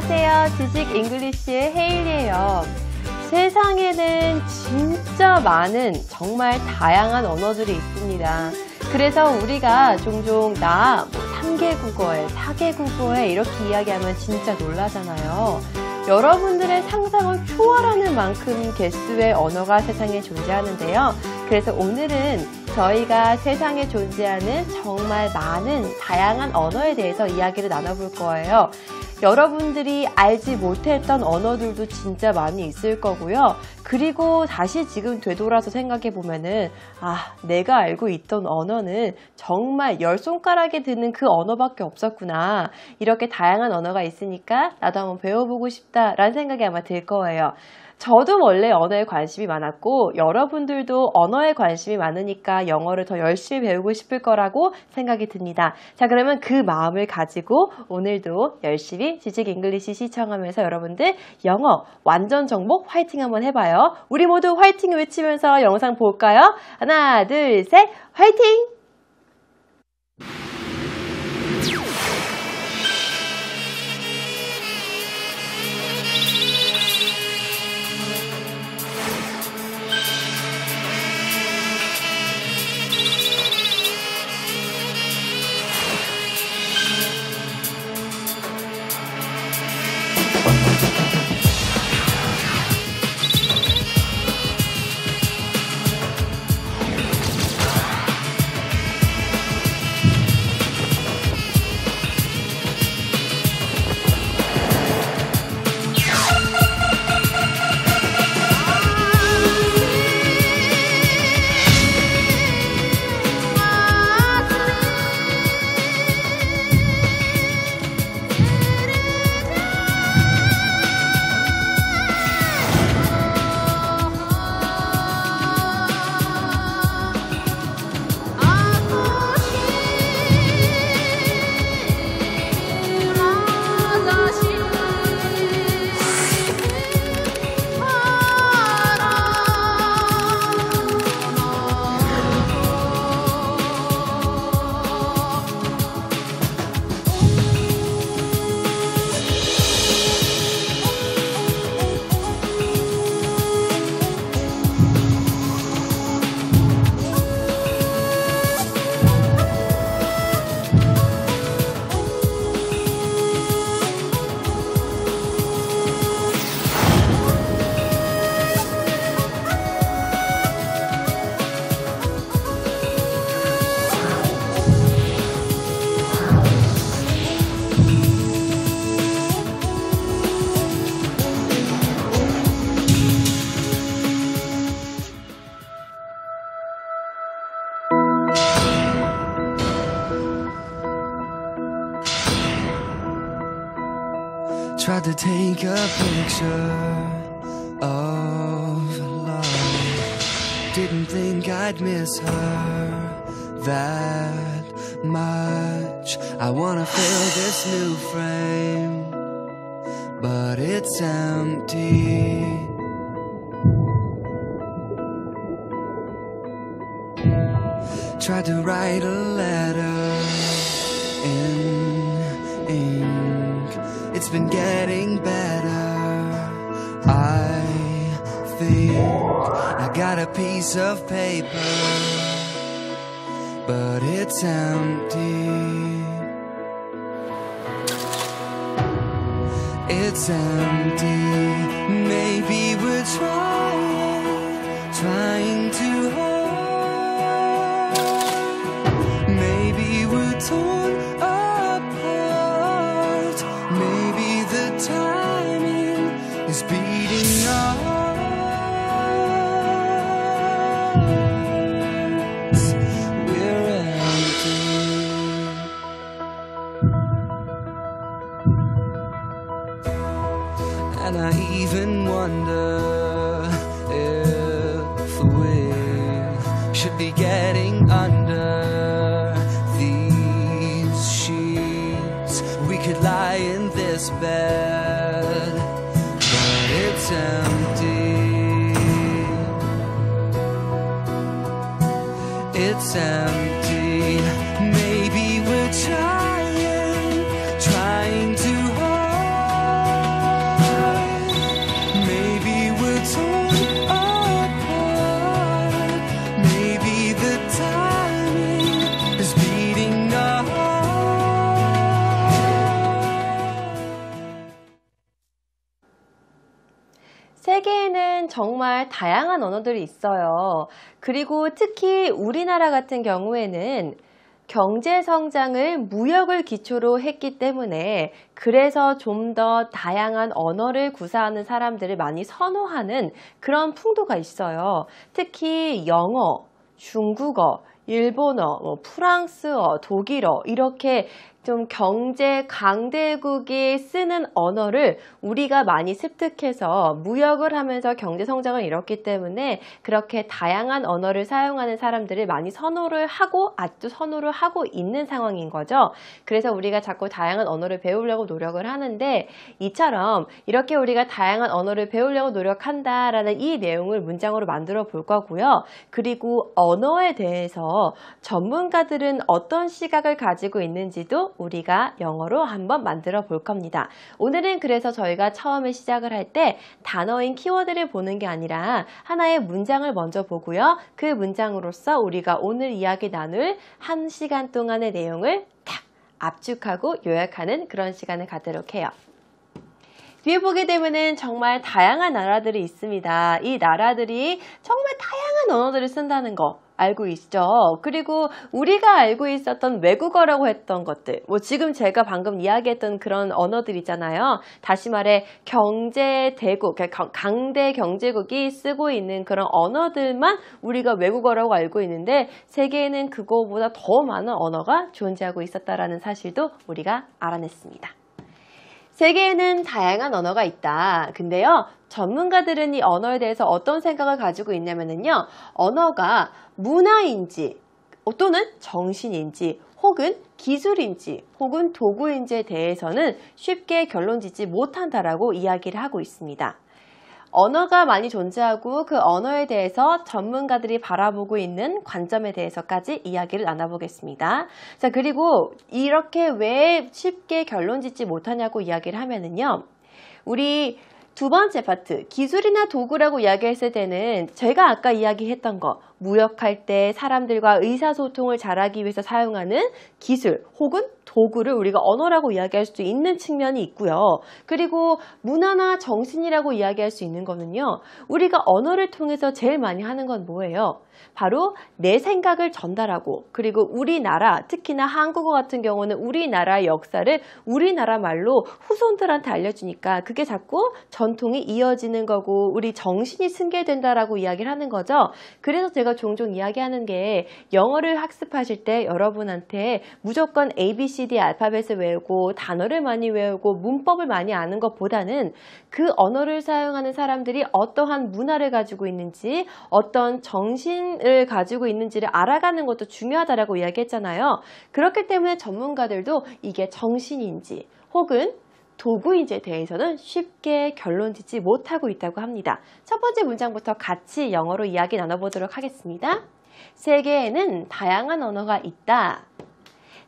안녕하세요. 지식 잉글리시의 헤일리예요. 세상에는 진짜 많은 정말 다양한 언어들이 있습니다. 그래서 우리가 종종 3개 국어에 4개 국어에 이렇게 이야기하면 진짜 놀라잖아요. 여러분들의 상상을 초월하는 만큼 개수의 언어가 세상에 존재하는데요. 그래서 오늘은 저희가 세상에 존재하는 정말 많은 다양한 언어에 대해서 이야기를 나눠볼 거예요. 여러분들이 알지 못했던 언어들도 진짜 많이 있을 거고요. 그리고 다시 지금 되돌아서 생각해 보면은 내가 알고 있던 언어는 정말 10손가락에 드는 그 언어밖에 없었구나. 이렇게 다양한 언어가 있으니까 나도 한번 배워보고 싶다라는 생각이 아마 들 거예요. 저도 원래 언어에 관심이 많았고 여러분들도 언어에 관심이 많으니까 영어를 더 열심히 배우고 싶을 거라고 생각이 듭니다. 자, 그러면 그 마음을 가지고 오늘도 열심히 지식 잉글리시 시청하면서 여러분들 영어 완전 정복 화이팅 한번 해봐요. 우리 모두 화이팅 외치면서 영상 볼까요? 하나, 둘, 셋, 화이팅! Tried to take a picture of love. Didn't think I'd miss her that much. I wanna fill this new frame, but it's empty. Tried to write a letter in ink. It's been getting better, I think. I got a piece of paper, but it's empty. It's empty. Maybe we're trying too hard. Maybe we're torn apart. Maybe the timing is beating us. We're empty. And I even wonder if we should be getting under these sheets. We could lie in this bed, but it's empty. It's empty. Maybe we're trying too hard. 정말 다양한 언어들이 있어요. 그리고 특히 우리나라 같은 경우에는 경제 성장을 무역을 기초로 했기 때문에 그래서 좀 더 다양한 언어를 구사하는 사람들을 많이 선호하는 그런 풍토가 있어요. 특히 영어, 중국어, 일본어, 프랑스어, 독일어 이렇게 좀 경제 강대국이 쓰는 언어를 우리가 많이 습득해서 무역을 하면서 경제 성장을 이뤘기 때문에 그렇게 다양한 언어를 사용하는 사람들을 많이 선호를 하고 아주 선호를 하고 있는 상황인 거죠. 그래서 우리가 자꾸 다양한 언어를 배우려고 노력을 하는데 이처럼 이렇게 우리가 다양한 언어를 배우려고 노력한다라는 이 내용을 문장으로 만들어 볼 거고요. 그리고 언어에 대해서 전문가들은 어떤 시각을 가지고 있는지도 우리가 영어로 한번 만들어 볼 겁니다. 오늘은 그래서 저희가 처음에 시작을 할 때 단어인 키워드를 보는 게 아니라 하나의 문장을 먼저 보고요. 그 문장으로서 우리가 오늘 이야기 나눌 1시간 동안의 내용을 딱 압축하고 요약하는 그런 시간을 갖도록 해요. 뒤에 보게 되면은 정말 다양한 나라들이 있습니다. 이 나라들이 정말 다양한 언어들을 쓴다는 거 알고 있죠. 그리고 우리가 알고 있었던 외국어라고 했던 것들, 지금 제가 방금 이야기했던 그런 언어들 있잖아요. 다시 말해 경제 대국, 강대 경제국이 쓰고 있는 그런 언어들만 우리가 외국어라고 알고 있는데 세계에는 그거보다 더 많은 언어가 존재하고 있었다라는 사실도 우리가 알아냈습니다. 세계에는 다양한 언어가 있다. 근데요, 전문가들은 이 언어에 대해서 어떤 생각을 가지고 있냐면요, 언어가 문화인지 또는 정신인지 혹은 기술인지 혹은 도구인지에 대해서는 쉽게 결론짓지 못한다라고 이야기를 하고 있습니다. 언어가 많이 존재하고 그 언어에 대해서 전문가들이 바라보고 있는 관점에 대해서까지 이야기를 나눠보겠습니다. 자, 그리고 이렇게 왜 쉽게 결론 짓지 못하냐고 이야기를 하면은요, 우리 두 번째 파트, 기술이나 도구라고 이야기했을 때는 제가 아까 이야기했던 거, 무역할 때 사람들과 의사소통을 잘하기 위해서 사용하는 기술 혹은 도구를 우리가 언어라고 이야기할 수 있는 측면이 있고요. 그리고 문화나 정신이라고 이야기할 수 있는 거는요, 우리가 언어를 통해서 제일 많이 하는 건 뭐예요? 바로 내 생각을 전달하고, 그리고 우리나라, 특히나 한국어 같은 경우는 우리나라의 역사를 우리나라 말로 후손들한테 알려주니까 그게 자꾸 전통이 이어지는 거고 우리 정신이 승계된다라고 이야기를 하는 거죠. 그래서 제가 종종 이야기하는 게 영어를 학습하실 때 여러분한테 무조건 ABCD 알파벳을 외우고 단어를 많이 외우고 문법을 많이 아는 것보다는 그 언어를 사용하는 사람들이 어떠한 문화를 가지고 있는지 어떤 정신을 가지고 있는지를 알아가는 것도 중요하다라고 이야기했잖아요. 그렇기 때문에 전문가들도 이게 정신인지 혹은 도구인지에 대해서는 쉽게 결론 짓지 못하고 있다고 합니다. 첫 번째 문장부터 같이 영어로 이야기 나눠보도록 하겠습니다. 세계에는 다양한 언어가 있다.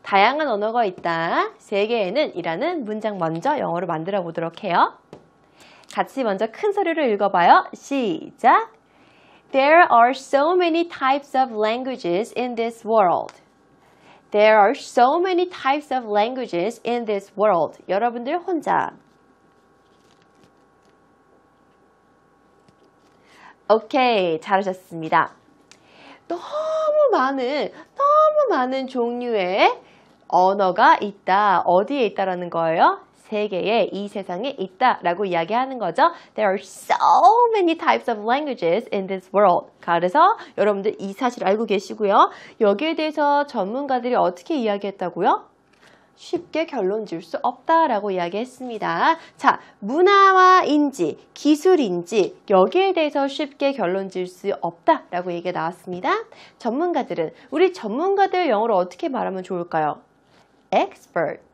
다양한 언어가 있다. 세계에는 이라는 문장 먼저 영어로 만들어 보도록 해요. 같이 먼저 큰 소리로 읽어봐요. 시작! There are so many types of languages in this world. There are so many types of languages in this world. 여러분들 혼자. 오케이, 잘하셨습니다. 너무 많은 종류의 언어가 있다. 어디에 있다라는 거예요? 세계에, 이 세상에 있다라고 이야기하는 거죠. There are so many types of languages in this world. 그래서 여러분들 이 사실 알고 계시고요. 여기에 대해서 전문가들이 어떻게 이야기했다고요? 쉽게 결론 질 수 없다라고 이야기했습니다. 자, 문화와인지 기술인지 여기에 대해서 쉽게 결론 질 수 없다라고 얘기가 나왔습니다. 전문가들은, 우리 전문가들 영어로 어떻게 말하면 좋을까요? Expert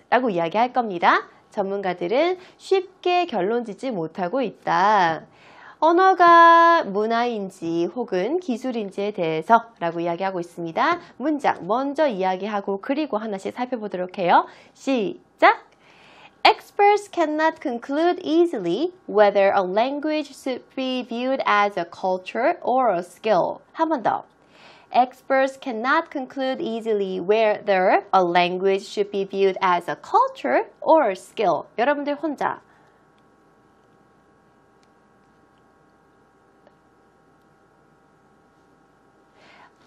라고 이야기할 겁니다. 전문가들은 쉽게 결론 짓지 못하고 있다. 언어가 문화인지 혹은 기술인지에 대해서 라고 이야기하고 있습니다. 문장 먼저 이야기하고 그리고 하나씩 살펴보도록 해요. 시작! Experts cannot conclude easily whether a language should be viewed as a culture or a skill. 한 번 더. Experts cannot conclude easily whether a language should be viewed as a culture or a skill. 여러분들 혼자.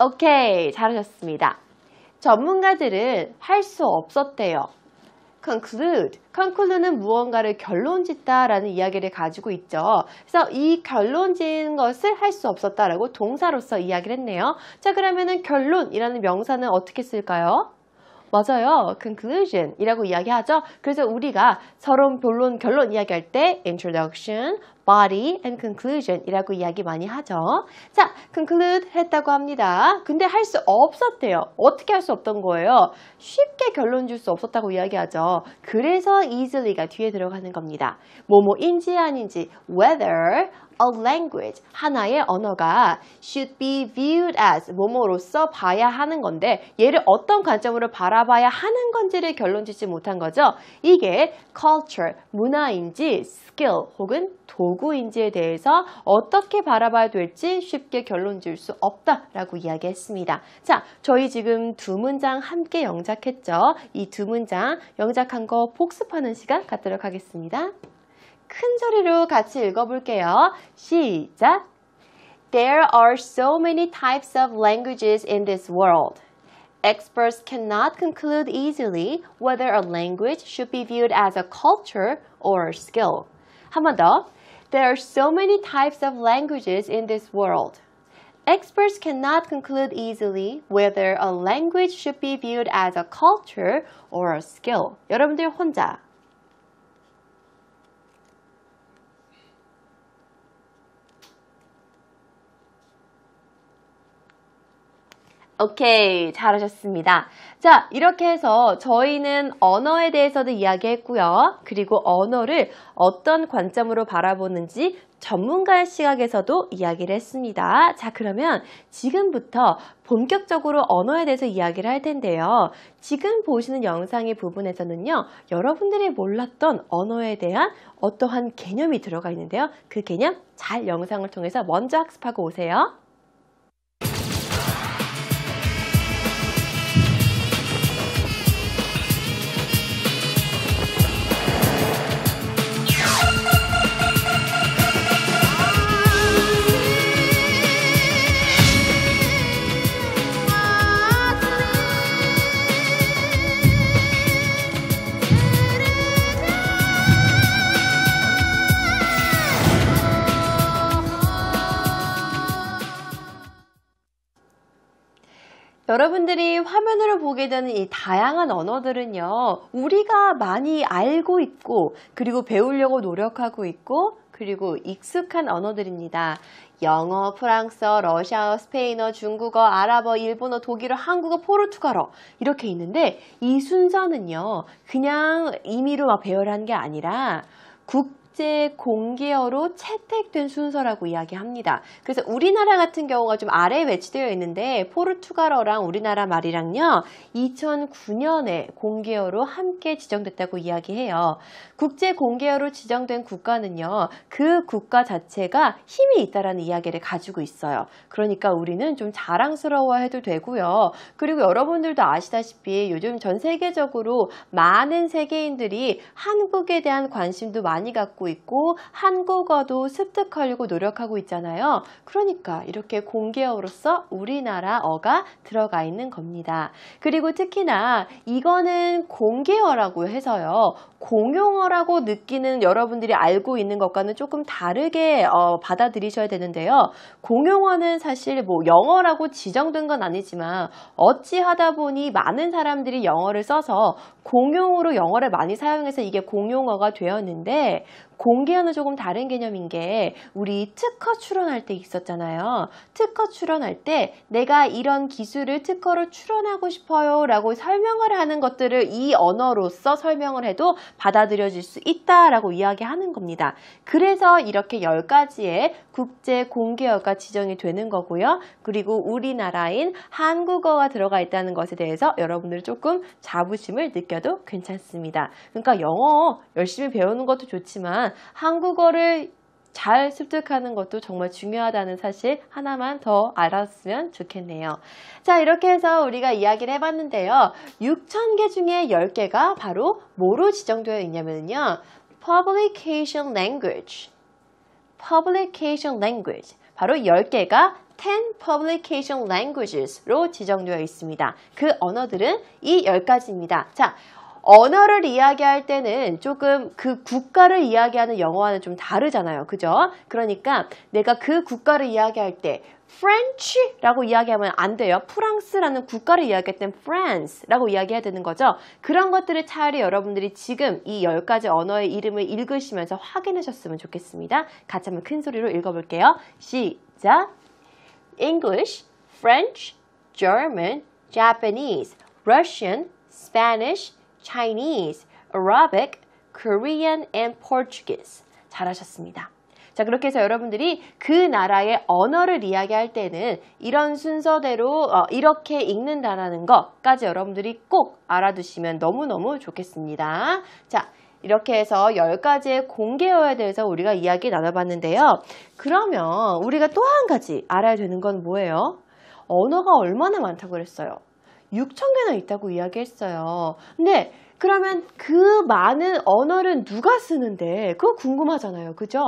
오케이, 잘하셨습니다. 전문가들은 할 수 없었대요. conclude는 무언가를 결론짓다라는 이야기를 가지고 있죠. 그래서 이 결론짓는 것을 할 수 없었다라고 동사로서 이야기를 했네요. 자, 그러면은 결론이라는 명사는 어떻게 쓸까요? 맞아요. conclusion 이라고 이야기하죠. 그래서 우리가 서론, 본론, 결론 이야기할 때 introduction, body, and conclusion 이라고 이야기 많이 하죠. 자, conclude 했다고 합니다. 근데 할 수 없었대요. 어떻게 할 수 없던 거예요? 쉽게 결론 줄 수 없었다고 이야기하죠. 그래서 easily가 뒤에 들어가는 겁니다. 뭐뭐인지 아닌지 whether a language, 하나의 언어가 should be viewed as, 뭐뭐로서 봐야 하는 건데 얘를 어떤 관점으로 바라봐야 하는 건지를 결론짓지 못한 거죠. 이게 culture, 문화인지 skill 혹은 도구인지에 대해서 어떻게 바라봐야 될지 쉽게 결론 질 수 없다라고 이야기했습니다. 자, 저희 지금 두 문장 함께 영작했죠. 이 두 문장 영작한 거 복습하는 시간 갖도록 하겠습니다. 큰 소리로 같이 읽어볼게요. 시작! There are so many types of languages in this world. Experts cannot conclude easily whether a language should be viewed as a culture or a skill. 한 번 더. There are so many types of languages in this world. Experts cannot conclude easily whether a language should be viewed as a culture or a skill. 여러분들 혼자. 오케이, 잘하셨습니다. 자, 이렇게 해서 저희는 언어에 대해서도 이야기했고요. 그리고 언어를 어떤 관점으로 바라보는지 전문가의 시각에서도 이야기를 했습니다. 자, 그러면 지금부터 본격적으로 언어에 대해서 이야기를 할 텐데요. 지금 보시는 영상의 부분에서는요, 여러분들이 몰랐던 언어에 대한 어떠한 개념이 들어가 있는데요. 그 개념 잘 영상을 통해서 먼저 학습하고 오세요. 여러분들이 화면으로 보게 되는 이 다양한 언어들은요, 우리가 많이 알고 있고, 그리고 배우려고 노력하고 있고, 그리고 익숙한 언어들입니다. 영어, 프랑스어, 러시아어, 스페인어, 중국어, 아랍어, 일본어, 독일어, 한국어, 포르투갈어 이렇게 있는데 이 순서는요, 그냥 임의로 막 배열을 한 게 아니라 국제 공개어로 채택된 순서라고 이야기합니다. 그래서 우리나라 같은 경우가 좀 아래에 배치되어 있는데 포르투갈어랑 우리나라 말이랑요 2009년에 공개어로 함께 지정됐다고 이야기해요. 국제 공개어로 지정된 국가는요 그 국가 자체가 힘이 있다라는 이야기를 가지고 있어요. 그러니까 우리는 좀 자랑스러워해도 되고요. 그리고 여러분들도 아시다시피 요즘 전 세계적으로 많은 세계인들이 한국에 대한 관심도 많이 갖고 있고 한국어도 습득하려고 노력하고 있잖아요. 그러니까 이렇게 공개어로서 우리나라어가 들어가 있는 겁니다. 그리고 특히나 이거는 공개어라고 해서요. 공용어라고 느끼는 여러분들이 알고 있는 것과는 조금 다르게 받아들이셔야 되는데요. 공용어는 사실 뭐 영어라고 지정된 건 아니지만 어찌하다 보니 많은 사람들이 영어를 써서 공용으로 영어를 많이 사용해서 이게 공용어가 되었는데 공개어는 조금 다른 개념인 게 우리 특허 출원할 때 있었잖아요. 특허 출원할 때 내가 이런 기술을 특허로 출원하고 싶어요 라고 설명을 하는 것들을 이 언어로서 설명을 해도 받아들여질 수 있다라고 이야기하는 겁니다. 그래서 이렇게 10가지의 국제 공개어가 지정이 되는 거고요. 그리고 우리나라인 한국어가 들어가 있다는 것에 대해서 여러분들 조금 자부심을 느껴도 괜찮습니다. 그러니까 영어 열심히 배우는 것도 좋지만 한국어를 잘 습득하는 것도 정말 중요하다는 사실 하나만 더 알았으면 좋겠네요. 자, 이렇게 해서 우리가 이야기를 해봤는데요. 6,000개 중에 10개가 바로 뭐로 지정되어 있냐면요. Publication Language. Publication Language. 바로 10개가 10 publication languages로 지정되어 있습니다. 그 언어들은 이 10가지입니다. 자, 언어를 이야기할 때는 조금 그 국가를 이야기하는 영어와는 좀 다르잖아요. 그죠? 그러니까 내가 그 국가를 이야기할 때 French라고 이야기하면 안 돼요. 프랑스라는 국가를 이야기할 땐 France라고 이야기해야 되는 거죠. 그런 것들을 차라리 여러분들이 지금 이 10가지 언어의 이름을 읽으시면서 확인하셨으면 좋겠습니다. 같이 한번 큰 소리로 읽어볼게요. 시작! English, French, German, Japanese, Russian, Spanish, Chinese, Arabic, Korean, and Portuguese. 잘하셨습니다. 자, 그렇게 해서 여러분들이 그 나라의 언어를 이야기할 때는 이런 순서대로 이렇게 읽는다라는 것까지 여러분들이 꼭 알아두시면 너무너무 좋겠습니다. 자, 이렇게 해서 10가지의 공개어에 대해서 우리가 이야기 나눠봤는데요. 그러면 우리가 또 한 가지 알아야 되는 건 뭐예요? 언어가 얼마나 많다고 그랬어요? 6,000개나 있다고 이야기했어요. 근데 그러면 그 많은 언어를 누가 쓰는데 그거 궁금하잖아요. 그죠?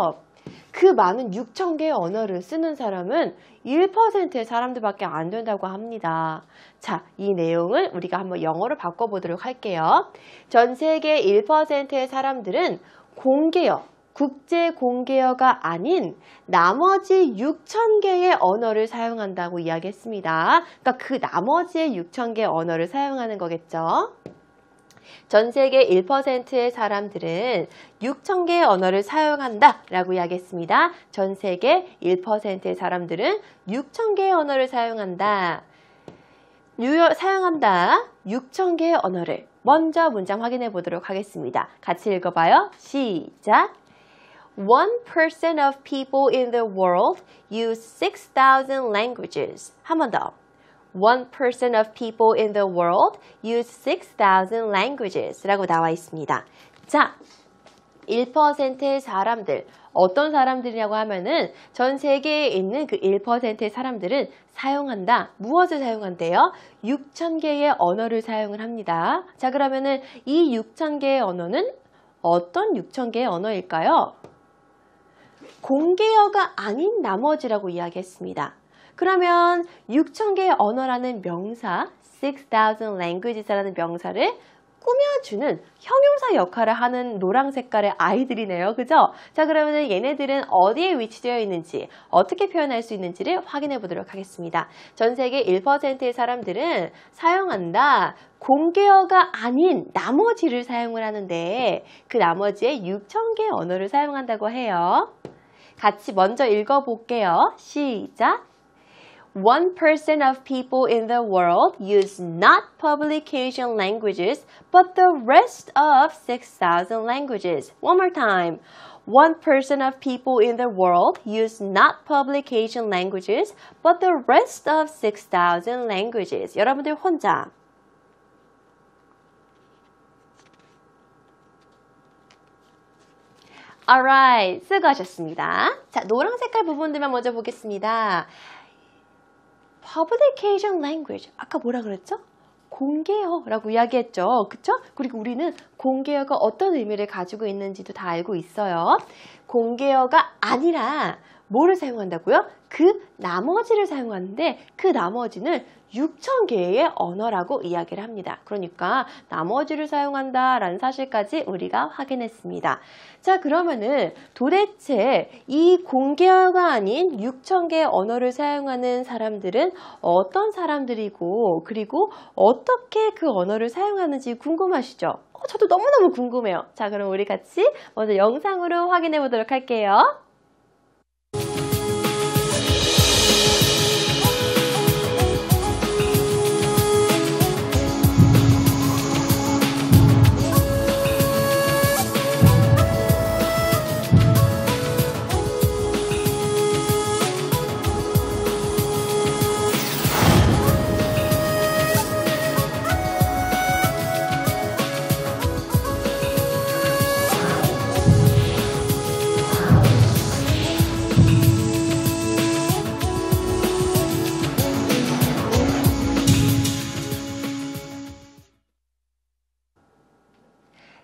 그 많은 6,000개의 언어를 쓰는 사람은 1%의 사람들밖에 안 된다고 합니다. 자, 이 내용을 우리가 한번 영어로 바꿔보도록 할게요. 전 세계 1%의 사람들은 공개어, 국제 공개어가 아닌 나머지 6,000개의 언어를 사용한다고 이야기했습니다. 그러니까 그 나머지의 6,000개의 언어를 사용하는 거겠죠. 전 세계 1%의 사람들은 6,000개의 언어를 사용한다 라고 이야기했습니다. 전 세계 1%의 사람들은 6,000개의 언어를 사용한다. 6,000개의 언어를 먼저 문장 확인해 보도록 하겠습니다. 같이 읽어봐요. 시작! 1% of people in the world use 6,000 languages. 한 번 더. 1% of people in the world use 6,000 languages 라고 나와 있습니다. 자, 1%의 사람들, 어떤 사람들이냐고 하면은 전 세계에 있는 그 1%의 사람들은 사용한다. 무엇을 사용한대요? 6,000개의 언어를 사용을 합니다. 자, 그러면은 이 6,000개의 언어는 어떤 6,000개의 언어일까요? 공개어가 아닌 나머지라고 이야기했습니다. 그러면 6,000개의 언어라는 명사, 6,000 languages라는 명사를 꾸며주는 형용사 역할을 하는 노랑 색깔의 아이들이네요. 그죠? 자, 그러면 얘네들은 어디에 위치되어 있는지, 어떻게 표현할 수 있는지를 확인해 보도록 하겠습니다. 전 세계 1%의 사람들은 사용한다. 공개어가 아닌 나머지를 사용을 하는데 그 나머지의 6,000개의 언어를 사용한다고 해요. 같이 먼저 읽어볼게요. 시작! 1% of people in the world use not publication languages, but the rest of 6,000 languages. One more time. 1% of people in the world use not publication languages, but the rest of 6,000 languages. 여러분들 혼자. Alright, 수고하셨습니다. 자, 노란 색깔 부분들만 먼저 보겠습니다. Publication language. 아까 뭐라 그랬죠? 공개어라고 이야기했죠. 그쵸? 그리고 우리는 공개어가 어떤 의미를 가지고 있는지도 다 알고 있어요. 공개어가 아니라 뭐를 사용한다고요? 그 나머지를 사용하는데 그 나머지는 6,000개의 언어라고 이야기를 합니다. 그러니까 나머지를 사용한다라는 사실까지 우리가 확인했습니다. 자, 그러면은 도대체 이 공개어가 아닌 6,000개의 언어를 사용하는 사람들은 어떤 사람들이고 그리고 어떻게 그 언어를 사용하는지 궁금하시죠? 저도 너무너무 궁금해요. 자, 그럼 우리 같이 먼저 영상으로 확인해 보도록 할게요.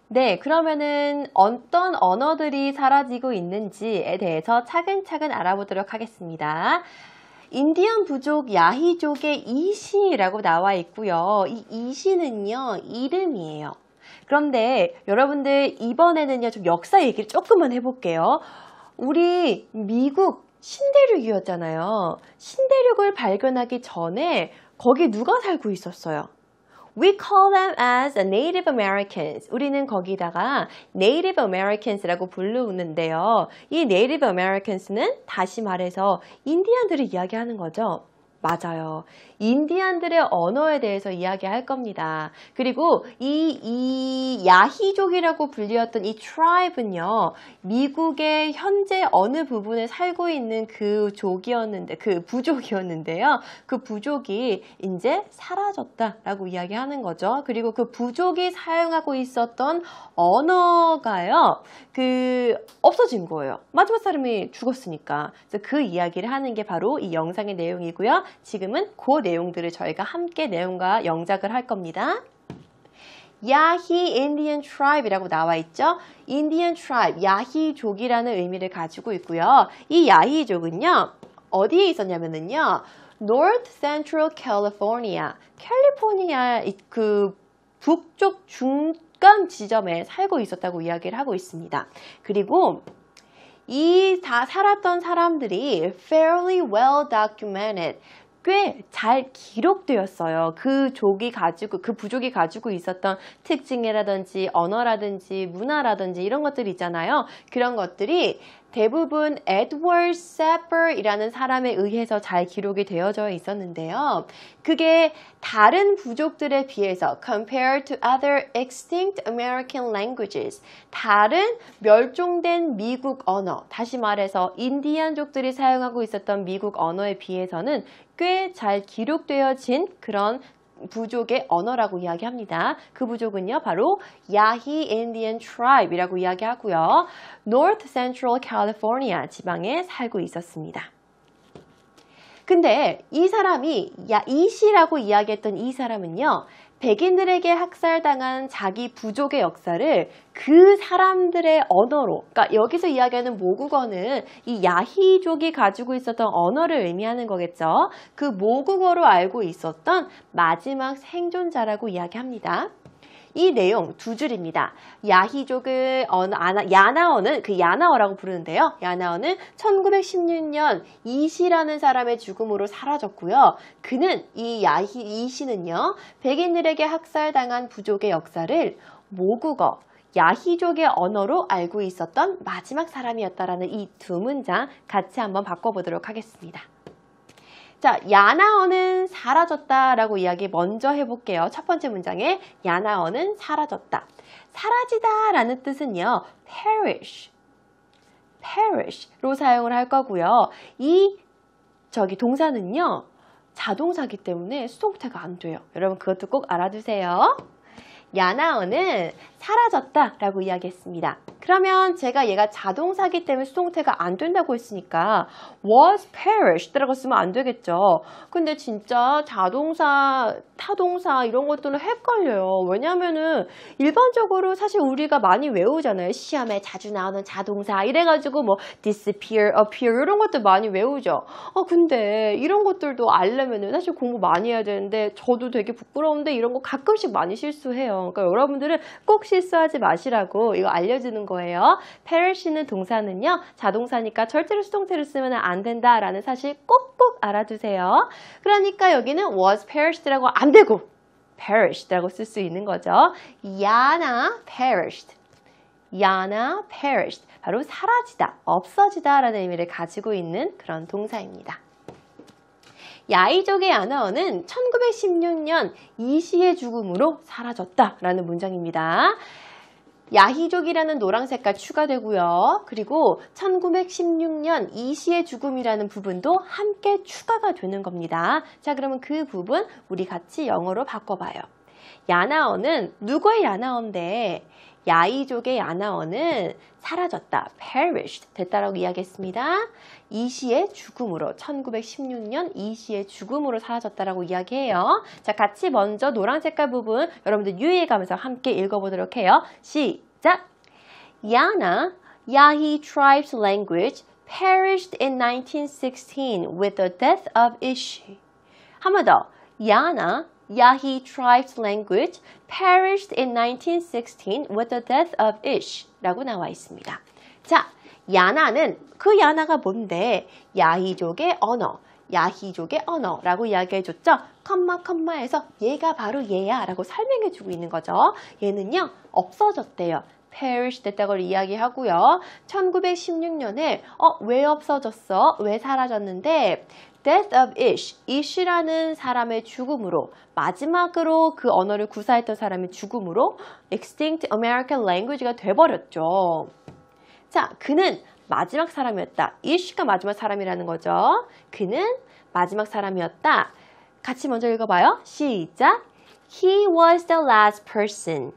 네, 그러면은 어떤 언어들이 사라지고 있는지에 대해서 차근차근 알아보도록 하겠습니다. 인디언 부족 야히족의 이시라고 나와 있고요. 이 이시는요, 이름이에요. 그런데 여러분들 이번에는요, 좀 역사 얘기를 조금만 해볼게요. 우리 미국 신대륙이었잖아요. 신대륙을 발견하기 전에 거기 누가 살고 있었어요? We call them as Native Americans. 우리는 거기다가 Native Americans라고 부르는데요. 이 Native Americans는 다시 말해서 인디안들을 이야기하는 거죠. 맞아요. 인디안들의 언어에 대해서 이야기할 겁니다. 그리고 이 야히족이라고 불리었던 이 tribe는요, 미국의 현재 어느 부분에 살고 있는 그 부족이었는데요. 그 부족이 이제 사라졌다라고 이야기하는 거죠. 그리고 그 부족이 사용하고 있었던 언어가요, 없어진 거예요. 마지막 사람이 죽었으니까. 그래서 그 이야기를 하는 게 바로 이 영상의 내용이고요. 지금은 그 내용들을 저희가 함께 내용과 영작을 할 겁니다. 야히 Indian Tribe이라고 나와 있죠. Indian Tribe, 야히족이라는 의미를 가지고 있고요. 이 야히족은요, 어디에 있었냐면요, North Central California, 캘리포니아 그 북쪽 중간 지점에 살고 있었다고 이야기를 하고 있습니다. 그리고 이 다 살았던 사람들이 fairly well documented, 꽤 잘 기록되었어요. 그 부족이 가지고 있었던 특징이라든지 언어라든지 문화라든지 이런 것들이 있잖아요. 그런 것들이 대부분 에드워드 세퍼이라는 사람에 의해서 잘 기록이 되어져 있었는데요. 그게 다른 부족들에 비해서 compared to other extinct American languages, 다른 멸종된 미국 언어, 다시 말해서 인디안족들이 사용하고 있었던 미국 언어에 비해서는 꽤 잘 기록되어진 그런 부족의 언어라고 이야기합니다. 그 부족은요, 바로 야히 Indian Tribe이라고 이야기하고요. North Central California 지방에 살고 있었습니다. 근데 이 사람이 이시라고 이야기했던 이 사람은요, 백인들에게 학살당한 자기 부족의 역사를 그 사람들의 언어로, 그러니까 여기서 이야기하는 모국어는 이 야히족이 가지고 있었던 언어를 의미하는 거겠죠. 그 모국어로 알고 있었던 마지막 생존자라고 이야기합니다. 이 내용 두 줄입니다. 야히족의 야나어는 야나어라고 부르는데요. 야나어는 1916년 이시라는 사람의 죽음으로 사라졌고요. 그는 이시는요, 백인들에게 학살당한 부족의 역사를 모국어, 야히족의 언어로 알고 있었던 마지막 사람이었다라는 이 두 문장 같이 한번 바꿔보도록 하겠습니다. 자, 야나어는 사라졌다라고 이야기 먼저 해볼게요. 첫 번째 문장에 야나어는 사라졌다. 사라지다 라는 뜻은요, perish로 사용을 할 거고요. 동사는요, 자동사기 때문에 수동태가 안 돼요. 여러분 그것도 꼭 알아두세요. 야나어는 사라졌다라고 이야기했습니다. 그러면 제가 얘가 자동사기 때문에 수동태가 안 된다고 했으니까 was perished라고 쓰면 안 되겠죠. 근데 진짜 자동사, 타동사 이런 것들은 헷갈려요. 왜냐면은 일반적으로 사실 우리가 많이 외우잖아요. 시험에 자주 나오는 자동사 이래가지고 뭐 disappear, appear 이런 것들 많이 외우죠. 근데 이런 것들도 알려면은 사실 공부 많이 해야 되는데 저도 되게 부끄러운데 이런 거 가끔씩 많이 실수해요. 그러니까 여러분들은 꼭 실수하지 마시라고 이거 알려주는 거예요. perish는 동사는요, 자동사니까 절대로 수동태를 쓰면 안 된다라는 사실 꼭꼭 알아두세요. 그러니까 여기는 was perished라고 안 되고 perished라고 쓸 수 있는 거죠. Yana perished. 바로 사라지다, 없어지다 라는 의미를 가지고 있는 그런 동사입니다. 야히족의 야나어는 1916년 이시의 죽음으로 사라졌다라는 문장입니다. 야히족이라는 노란 색깔 추가되고요. 그리고 1916년 이시의 죽음이라는 부분도 함께 추가가 되는 겁니다. 자, 그러면 그 부분 우리 같이 영어로 바꿔봐요. 야나어는 누구의 야나어인데 야히족의 야나어는 사라졌다, perished 됐다라고 이야기했습니다. 이시의 죽음으로, 1916년 이시의 죽음으로 사라졌다라고 이야기해요. 자, 같이 먼저 노란 색깔 부분 여러분들 유의해가면서 함께 읽어보도록 해요. 시작! Yana, Yahi tribe's language perished in 1916 with the death of Ishi. 한 번 더. 야나, Yahi tribe's language perished in 1916 with the death of Ish 라고 나와 있습니다. 자, 야나는 그 야나가 뭔데? 야히족의 언어, 야히족의 언어라고 이야기해줬죠. 컴마에서 얘가 바로 얘야 라고 설명해주고 있는 거죠. 얘는요 없어졌대요. perish 됐다고 이야기하고요. 1916년에 왜 없어졌어? 왜 사라졌는데? death of Ish, Ish라는 사람의 죽음으로 마지막으로 그 언어를 구사했던 사람의 죽음으로 extinct American language가 돼버렸죠. 자, 그는 마지막 사람이었다. Ish가 마지막 사람이라는 거죠. 그는 마지막 사람이었다. 같이 먼저 읽어봐요. 시작. He was the last person.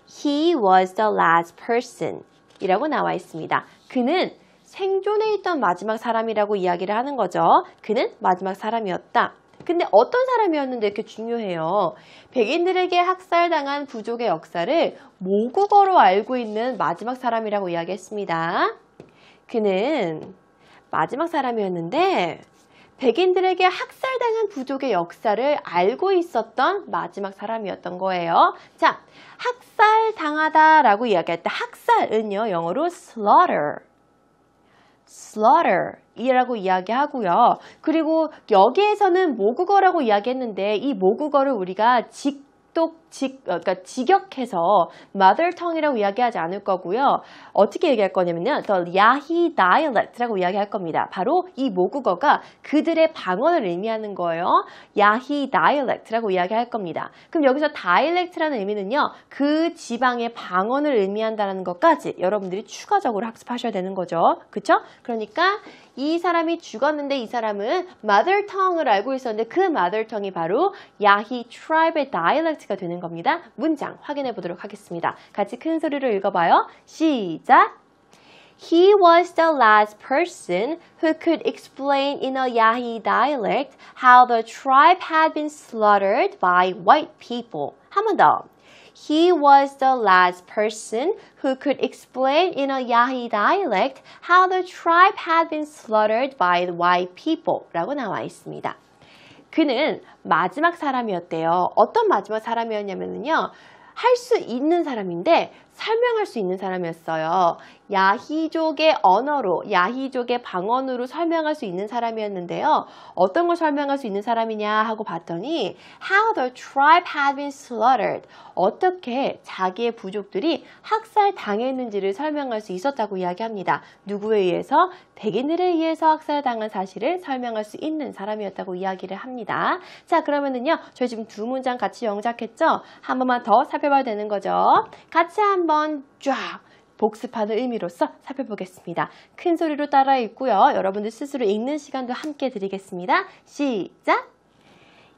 He was the last person 이라고 나와 있습니다. 그는 생존해 있던 마지막 사람이라고 이야기를 하는 거죠. 그는 마지막 사람이었다. 근데 어떤 사람이었는데 이렇게 중요해요. 백인들에게 학살당한 부족의 역사를 모국어로 알고 있는 마지막 사람이라고 이야기했습니다. 그는 마지막 사람이었는데 백인들에게 학살당한 부족의 역사를 알고 있었던 마지막 사람이었던 거예요. 자, 학살당하다라고 이야기할 때 학살은요, 영어로 slaughter 이라고 이야기하고요. 그리고 여기에서는 모국어라고 이야기했는데 이 모국어를 우리가 그러니까 직역해서 mother tongue이라고 이야기하지 않을 거고요. 어떻게 얘기할 거냐면요. The Yahi dialect라고 이야기할 겁니다. 바로 이 모국어가 그들의 방언을 의미하는 거예요. Yahi dialect라고 이야기할 겁니다. 그럼 여기서 dialect라는 의미는요. 그 지방의 방언을 의미한다는 것까지 여러분들이 추가적으로 학습하셔야 되는 거죠. 그렇죠? 그러니까 이 사람이 죽었는데 이 사람은 mother tongue을 알고 있었는데 그 mother tongue이 바로 Yahi tribe의 dialect가 되는 겁니다. 문장 확인해 보도록 하겠습니다. 같이 큰 소리로 읽어봐요. 시작! He was the last person who could explain in a Yahi dialect how the tribe had been slaughtered by white people. 한 번 더. He was the last person who could explain in a Yahi dialect how the tribe had been slaughtered by the white people 라고 나와 있습니다. 그는 마지막 사람이었대요. 어떤 마지막 사람이었냐면요. 할 수 있는 사람인데 설명할 수 있는 사람이었어요. 야히족의 언어로, 야히족의 방언으로 설명할 수 있는 사람이었는데요. 어떤 걸 설명할 수 있는 사람이냐 하고 봤더니 How the tribe had been slaughtered. 어떻게 자기의 부족들이 학살당했는지를 설명할 수 있었다고 이야기합니다. 누구에 의해서? 백인들에 의해서 학살당한 사실을 설명할 수 있는 사람이었다고 이야기를 합니다. 자, 그러면은요. 저희 지금 두 문장 같이 영작했죠? 한 번만 더 살펴봐야 되는 거죠. 같이 한번 쫙 복습하는 의미로서 살펴보겠습니다. 큰 소리로 따라 읽고요. 여러분들 스스로 읽는 시간도 함께 드리겠습니다. 시작!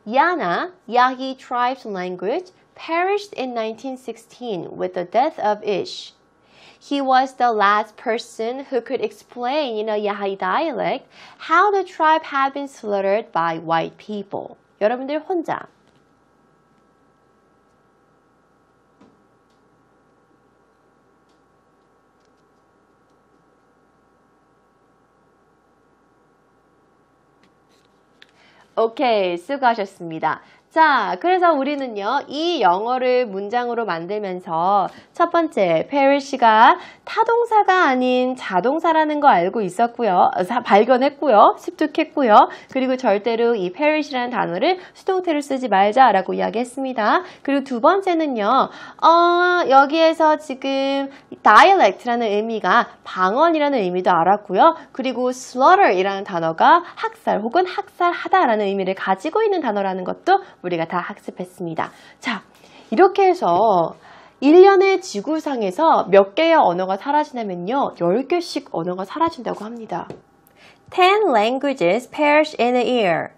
Yana, Yahi tribe's language, perished in 1916 with the death of Ish. He was the last person who could explain in a Yahi dialect how the tribe had been slaughtered by white people. 여러분들 혼자 오케이, 수고하셨습니다. 자, 그래서 우리는요, 이 영어를 문장으로 만들면서 첫 번째, perish가 타동사가 아닌 자동사라는 거 알고 있었고요. 발견했고요. 습득했고요. 그리고 절대로 이 perish라는 단어를 수동태를 쓰지 말자라고 이야기했습니다. 그리고 두 번째는요, 여기에서 지금 dialect라는 의미가 방언이라는 의미도 알았고요. 그리고 slaughter이라는 단어가 학살 혹은 학살하다라는 의미를 가지고 있는 단어라는 것도 우리가 다 학습했습니다. 자, 이렇게 해서 1년의 지구상에서 몇 개의 언어가 사라지냐면요. 10개씩 언어가 사라진다고 합니다. 10 languages perish in a year.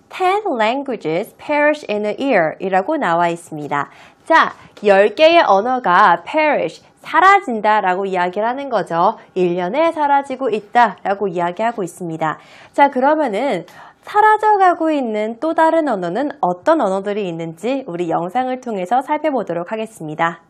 10 languages perish in a year 이라고 나와 있습니다. 자, 10개의 언어가 perish, 사라진다라고 이야기를 하는 거죠. 1년에 사라지고 있다라고 이야기하고 있습니다. 자, 그러면은 사라져가고 있는 또 다른 언어는 어떤 언어들이 있는지 우리 영상을 통해서 살펴보도록 하겠습니다.